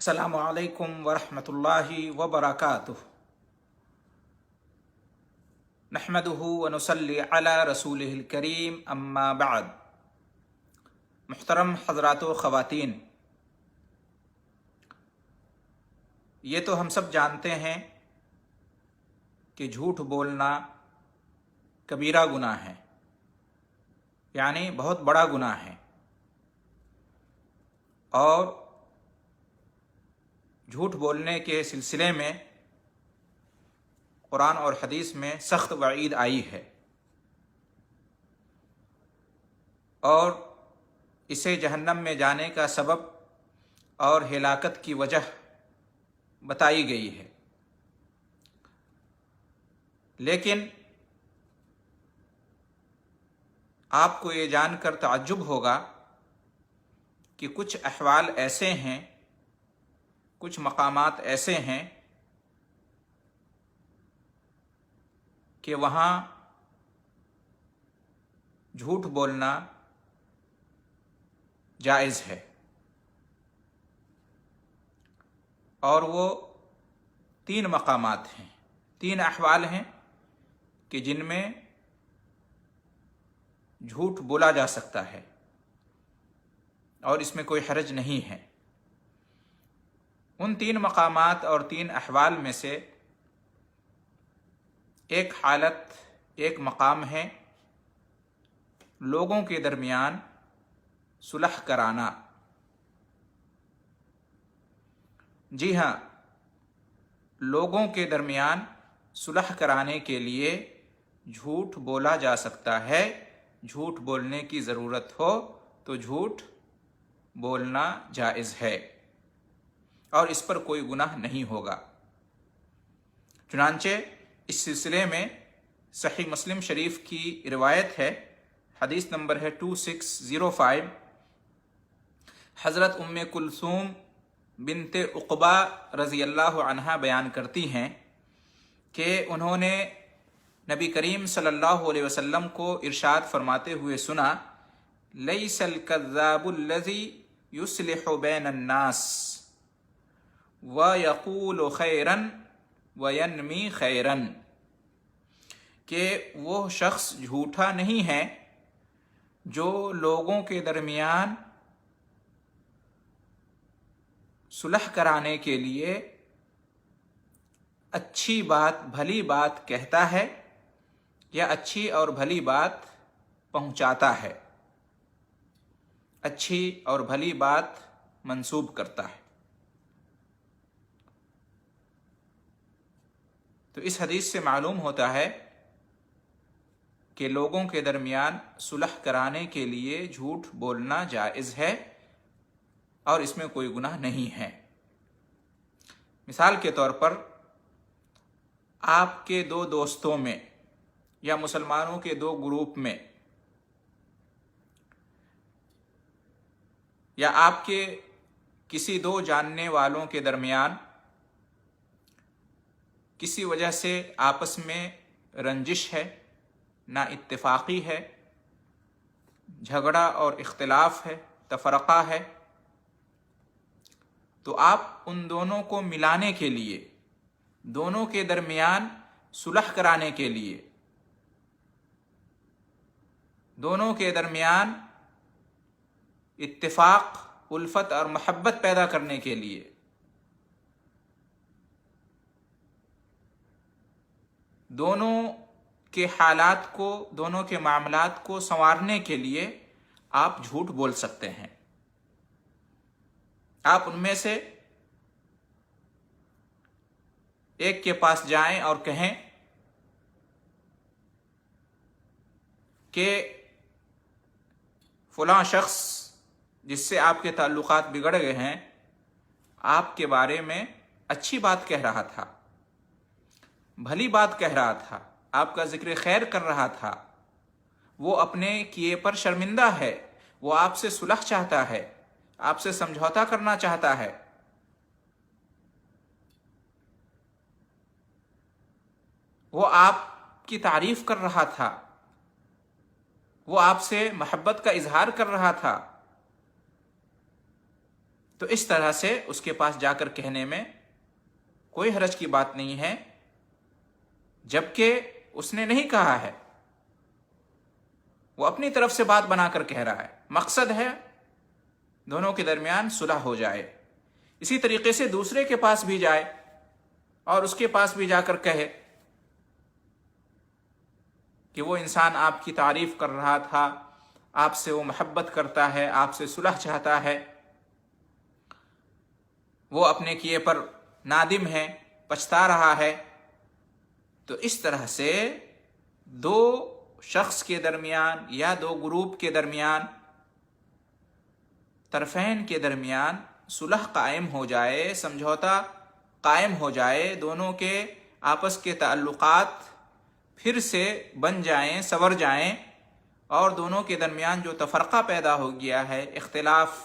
السلام علیکم ورحمۃ اللہ وبرکاتہ۔ نحمدہ ونصلی علی رسولہ الکریم، اما بعد۔ محترم حضرات و خواتین، یہ تو ہم سب جانتے ہیں کہ جھوٹ بولنا کبیرہ گناہ ہے، یعنی بہت بڑا گناہ ہے، اور جھوٹ بولنے کے سلسلے میں قرآن اور حدیث میں سخت وعید آئی ہے، اور اسے جہنم میں جانے کا سبب اور ہلاکت کی وجہ بتائی گئی ہے۔ لیکن آپ کو یہ جان کر تعجب ہوگا کہ کچھ احوال ایسے ہیں، کچھ مقامات ایسے ہیں کہ وہاں جھوٹ بولنا جائز ہے، اور وہ 3 مقامات ہیں، 3 احوال ہیں کہ جن میں جھوٹ بولا جا سکتا ہے اور اس میں کوئی حرج نہیں ہے۔ ان 3 مقامات اور 3 احوال میں سے ایک حالت، ایک مقام ہے لوگوں کے درمیان صلح کرانا۔ جی ہاں، لوگوں کے درمیان صلح کرانے کے لیے جھوٹ بولا جا سکتا ہے۔ جھوٹ بولنے کی ضرورت ہو تو جھوٹ بولنا جائز ہے، اور اس پر کوئی گناہ نہیں ہوگا۔ چنانچہ اس سلسلے میں صحیح مسلم شریف کی روایت ہے، حدیث نمبر ہے 2605۔ حضرت ام کلثوم بنت عقبہ رضی اللہ عنہا بیان کرتی ہیں کہ انہوں نے نبی کریم صلی اللہ علیہ وسلم کو ارشاد فرماتے ہوئے سنا، لیس الکذاب الذی یصلح بین الناس ویقول خیرا وینمی خیرا، کہ وہ شخص جھوٹا نہیں ہے جو لوگوں کے درمیان صلح کرانے کے لیے اچھی بات، بھلی بات کہتا ہے یا اچھی اور بھلی بات پہنچاتا ہے، اچھی اور بھلی بات منسوب کرتا ہے۔ تو اس حدیث سے معلوم ہوتا ہے کہ لوگوں کے درمیان صلح کرانے کے لیے جھوٹ بولنا جائز ہے، اور اس میں کوئی گناہ نہیں ہے۔ مثال کے طور پر، آپ کے 2 دوستوں میں یا مسلمانوں کے 2 گروپ میں، یا آپ کے کسی 2 جاننے والوں کے درمیان کسی وجہ سے آپس میں رنجش ہے، نا اتفاقی ہے، جھگڑا اور اختلاف ہے، تفرقہ ہے، تو آپ ان دونوں کو ملانے کے لیے، دونوں کے درمیان صلح کرانے کے لیے، دونوں کے درمیان اتفاق، الفت اور محبت پیدا کرنے کے لیے، دونوں کے حالات کو، دونوں کے معاملات کو سنوارنے کے لیے آپ جھوٹ بول سکتے ہیں۔ آپ ان میں سے ایک کے پاس جائیں اور کہیں کہ فلاں شخص جس سے آپ کے تعلقات بگڑ گئے ہیں، آپ کے بارے میں اچھی بات کہہ رہا تھا، بھلی بات کہہ رہا تھا، آپ کا ذکر خیر کر رہا تھا، وہ اپنے کیے پر شرمندہ ہے، وہ آپ سے صلح چاہتا ہے، آپ سے سمجھوتا کرنا چاہتا ہے، وہ آپ کی تعریف کر رہا تھا، وہ آپ سے محبت کا اظہار کر رہا تھا، تو اس طرح سے اس کے پاس جا کر کہنے میں کوئی حرج کی بات نہیں ہے، جبکہ اس نے نہیں کہا ہے، وہ اپنی طرف سے بات بنا کر کہہ رہا ہے، مقصد ہے دونوں کے درمیان صلح ہو جائے۔ اسی طریقے سے دوسرے کے پاس بھی جائے اور اس کے پاس بھی جا کر کہے کہ وہ انسان آپ کی تعریف کر رہا تھا، آپ سے وہ محبت کرتا ہے، آپ سے صلح چاہتا ہے، وہ اپنے کیے پر نادم ہے، پچھتا رہا ہے۔ تو اس طرح سے دو شخص کے درمیان یا دو گروپ کے درمیان، طرفین کے درمیان صلح قائم ہو جائے، سمجھوتا قائم ہو جائے، دونوں کے آپس کے تعلقات پھر سے بن جائیں، سنور جائیں، اور دونوں کے درمیان جو تفرقہ پیدا ہو گیا ہے، اختلاف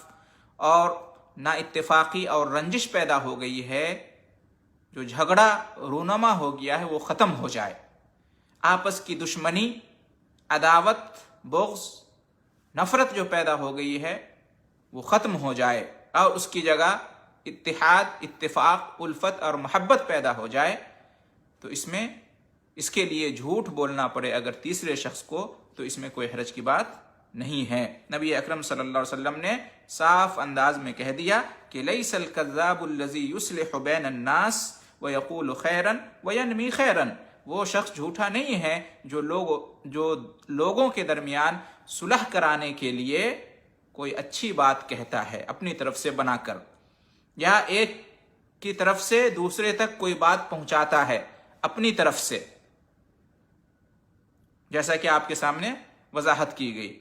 اور نا اتفاقی اور رنجش پیدا ہو گئی ہے، جو جھگڑا رونما ہو گیا ہے، وہ ختم ہو جائے، آپس کی دشمنی، عداوت، بغض، نفرت جو پیدا ہو گئی ہے وہ ختم ہو جائے، اور اس کی جگہ اتحاد، اتفاق، الفت اور محبت پیدا ہو جائے۔ تو اس کے لیے جھوٹ بولنا پڑے اگر تیسرے شخص کو، تو اس میں کوئی حرج کی بات نہیں ہے۔ نبی اکرم صلی اللہ علیہ وسلم نے صاف انداز میں کہہ دیا کہ لیس الکذاب الذی یصلح بین الناس ویقول خیرا وینمی خیرا، وہ شخص جھوٹا نہیں ہے جو لوگوں کے درمیان صلح کرانے کے لیے کوئی اچھی بات کہتا ہے اپنی طرف سے بنا کر، یا ایک کی طرف سے دوسرے تک کوئی بات پہنچاتا ہے اپنی طرف سے، جیسا کہ آپ کے سامنے وضاحت کی گئی۔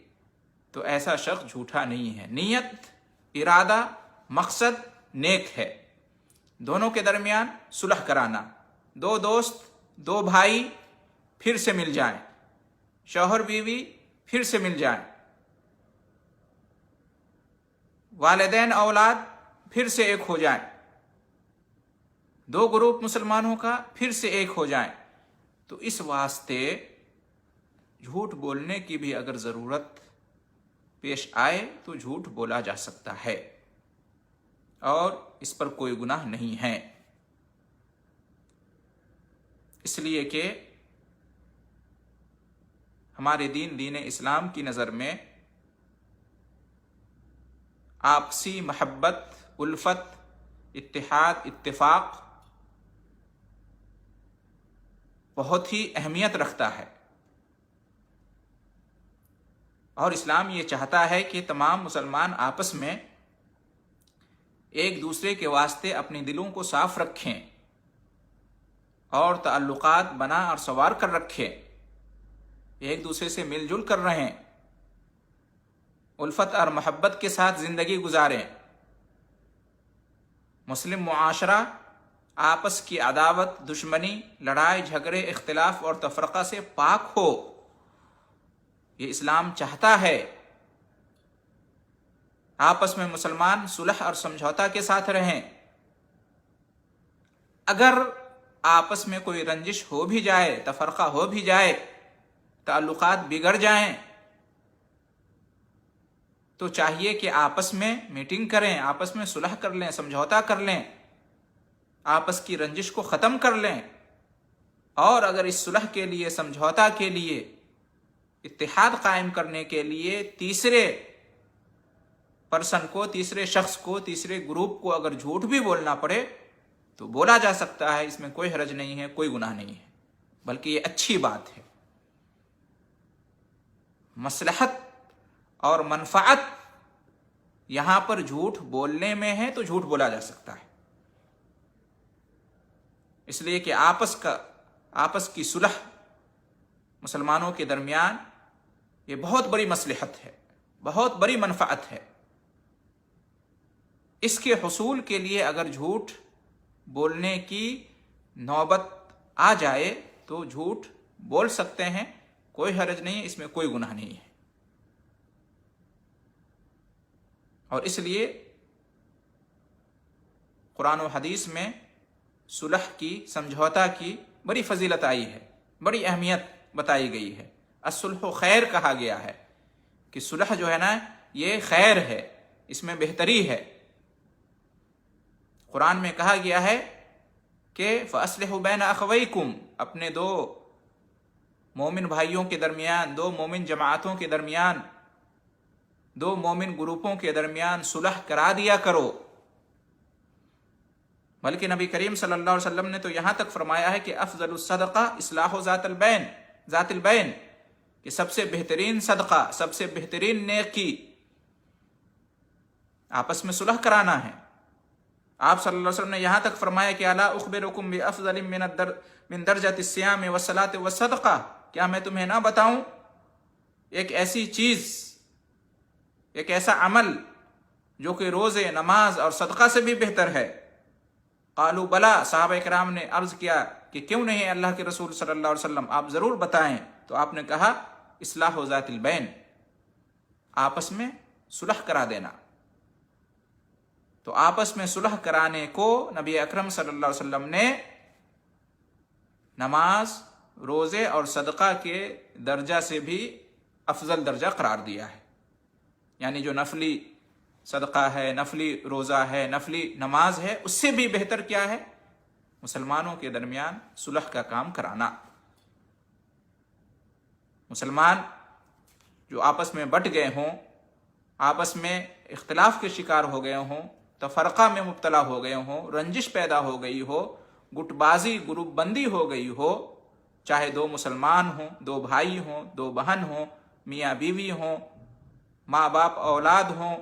تو ایسا شخص جھوٹا نہیں ہے، نیت، ارادہ، مقصد نیک ہے، دونوں کے درمیان صلح کرانا، دو دوست، دو بھائی پھر سے مل جائیں، شوہر بیوی پھر سے مل جائیں، والدین اولاد پھر سے ایک ہو جائیں، دو گروپ مسلمانوں کا پھر سے ایک ہو جائیں، تو اس واسطے جھوٹ بولنے کی بھی اگر ضرورت پیش آئے تو جھوٹ بولا جا سکتا ہے، اور اس پر کوئی گناہ نہیں ہے، اس لیے کہ ہمارے دین اسلام کی نظر میں آپسی محبت، الفت، اتحاد، اتفاق بہت ہی اہمیت رکھتا ہے، اور اسلام یہ چاہتا ہے کہ تمام مسلمان آپس میں ایک دوسرے کے واسطے اپنے دلوں کو صاف رکھیں اور تعلقات بنا اور سنوار کر رکھیں، ایک دوسرے سے مل جل کر رہیں، الفت اور محبت کے ساتھ زندگی گزاریں، مسلم معاشرہ آپس کی عداوت، دشمنی، لڑائی جھگڑے، اختلاف اور تفرقہ سے پاک ہو، یہ اسلام چاہتا ہے۔ آپس میں مسلمان صلح اور سمجھوتا کے ساتھ رہیں، اگر آپس میں کوئی رنجش ہو بھی جائے، تفرقہ ہو بھی جائے، تعلقات بگڑ جائیں، تو چاہیے کہ آپس میں میٹنگ کریں، آپس میں صلح کر لیں، سمجھوتا کر لیں، آپس کی رنجش کو ختم کر لیں، اور اگر اس صلح کے لیے، سمجھوتا کے لیے، اتحاد قائم کرنے کے لیے تیسرے پرسن کو، تیسرے شخص کو، تیسرے گروپ کو اگر جھوٹ بھی بولنا پڑے تو بولا جا سکتا ہے، اس میں کوئی حرج نہیں ہے، کوئی گناہ نہیں ہے، بلکہ یہ اچھی بات ہے، مصلحت اور منفعت یہاں پر جھوٹ بولنے میں ہے تو جھوٹ بولا جا سکتا ہے، اس لیے کہ آپس کی صلح مسلمانوں کے درمیان یہ بہت بڑی مصلحت ہے، بہت بڑی منفعت ہے، اس کے حصول کے لیے اگر جھوٹ بولنے کی نوبت آ جائے تو جھوٹ بول سکتے ہیں، کوئی حرج نہیں ہے، اس میں کوئی گناہ نہیں ہے۔ اور اس لیے قرآن و حدیث میں صلح کی، سمجھوتا کی بڑی فضیلت آئی ہے، بڑی اہمیت بتائی گئی ہے، الصلح خیر کہا گیا ہے کہ صلح جو ہے نا یہ خیر ہے، اس میں بہتری ہے، قرآن میں کہا گیا ہے کہ فَأَصْلِحُوا بَيْنَ أَخَوَيْكُمْ، اپنے دو مومن بھائیوں کے درمیان، دو مومن جماعتوں کے درمیان، دو مومن گروپوں کے درمیان صلح کرا دیا کرو۔ بلکہ نبی کریم صلی اللہ علیہ وسلم نے تو یہاں تک فرمایا ہے کہ افضل الصدقہ اصلاح ذات البین، کہ سب سے بہترین صدقہ، سب سے بہترین نیکی آپس میں صلح کرانا ہے۔ آپ صلی اللہ علیہ وسلم نے یہاں تک فرمایا کہ الا اخبرکم بافضل من درجۃ الصیام والصلاۃ والصدقہ، کیا میں تمہیں نہ بتاؤں ایک ایسی چیز، ایک ایسا عمل جو کہ روزے، نماز اور صدقہ سے بھی بہتر ہے؟ قالوا بلا، صحابہ کرام نے عرض کیا کہ کیوں نہیں اللہ کے رسول صلی اللہ علیہ وسلم، آپ ضرور بتائیں۔ تو آپ نے کہا اصلاح ذات البین، آپس میں صلح کرا دینا۔ تو آپس میں صلح کرانے کو نبی اکرم صلی اللہ علیہ وسلم نے نماز، روزے اور صدقہ کے درجہ سے بھی افضل درجہ قرار دیا ہے۔ یعنی جو نفلی صدقہ ہے، نفلی روزہ ہے، نفلی نماز ہے، اس سے بھی بہتر کیا ہے؟ مسلمانوں کے درمیان صلح کا کام کرانا۔ مسلمان جو آپس میں بٹ گئے ہوں، آپس میں اختلاف کے شکار ہو گئے ہوں، تفرقہ میں مبتلا ہو گئے ہوں، رنجش پیدا ہو گئی ہو، گٹ بازی، گروپ بندی ہو گئی ہو، چاہے دو مسلمان ہوں، دو بھائی ہوں، دو بہن ہوں، میاں بیوی ہوں، ماں باپ اولاد ہوں،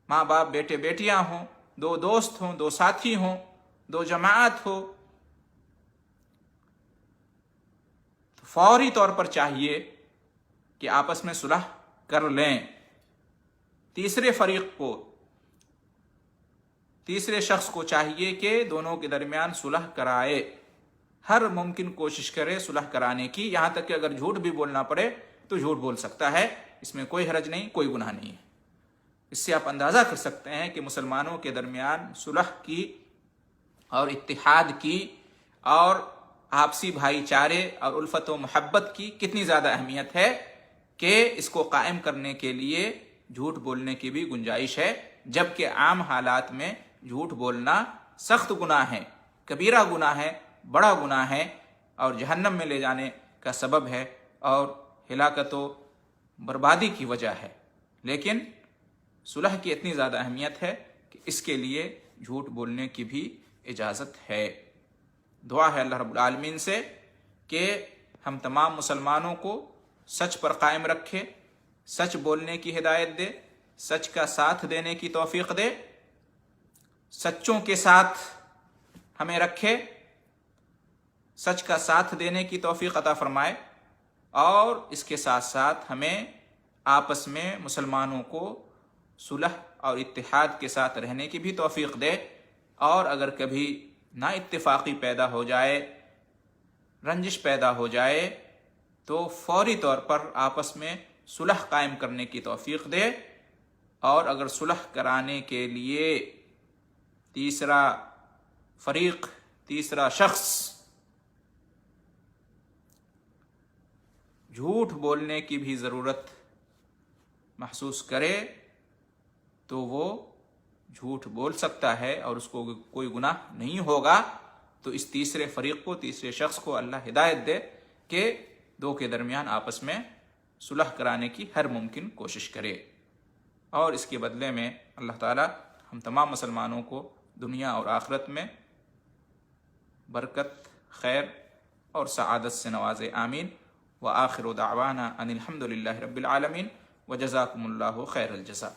ماں باپ بیٹے بیٹیاں ہوں، دو دوست ہوں، دو ساتھی ہوں، دو جماعت ہو، تو فوری طور پر چاہیے کہ آپس میں صلح کر لیں۔ تیسرے فریق کو، تیسرے شخص کو چاہیے کہ دونوں کے درمیان صلح کرائے، ہر ممکن کوشش کرے صلح کرانے کی، یہاں تک کہ اگر جھوٹ بھی بولنا پڑے تو جھوٹ بول سکتا ہے، اس میں کوئی حرج نہیں، کوئی گناہ نہیں ہے۔ اس سے آپ اندازہ کر سکتے ہیں کہ مسلمانوں کے درمیان صلح کی اور اتحاد کی اور آپسی بھائی چارے اور الفت و محبت کی کتنی زیادہ اہمیت ہے، کہ اس کو قائم کرنے کے لیے جھوٹ بولنے کی بھی گنجائش ہے، جبکہ عام حالات میں جھوٹ بولنا سخت گناہ ہے، کبیرہ گناہ ہے، بڑا گناہ ہے، اور جہنم میں لے جانے کا سبب ہے اور ہلاکت و بربادی کی وجہ ہے۔ لیکن صلح کی اتنی زیادہ اہمیت ہے کہ اس کے لیے جھوٹ بولنے کی بھی اجازت ہے۔ دعا ہے اللہ رب العالمین سے کہ ہم تمام مسلمانوں کو سچ پر قائم رکھے، سچ بولنے کی ہدایت دے، سچ کا ساتھ دینے کی توفیق دے، سچوں کے ساتھ ہمیں رکھے، سچ کا ساتھ دینے کی توفیق عطا فرمائے، اور اس کے ساتھ ساتھ ہمیں آپس میں مسلمانوں کو صلح اور اتحاد کے ساتھ رہنے کی بھی توفیق دے، اور اگر کبھی نا اتفاقی پیدا ہو جائے، رنجش پیدا ہو جائے، تو فوری طور پر آپس میں صلح قائم کرنے کی توفیق دے، اور اگر صلح کرانے کے لیے تیسرا فریق، تیسرا شخص جھوٹ بولنے کی بھی ضرورت محسوس کرے تو وہ جھوٹ بول سکتا ہے اور اس کو کوئی گناہ نہیں ہوگا۔ تو اس تیسرے فریق کو، تیسرے شخص کو اللہ ہدایت دے کہ دو کے درمیان آپس میں صلح کرانے کی ہر ممکن کوشش کرے، اور اس کے بدلے میں اللہ تعالی ہم تمام مسلمانوں کو دنیا اور آخرت میں برکت، خیر اور سعادت سے نوازے، آمین۔ وآخر دعوانا ان الحمد للہ رب العالمین، وجزاکم اللہ خیر الجزاء۔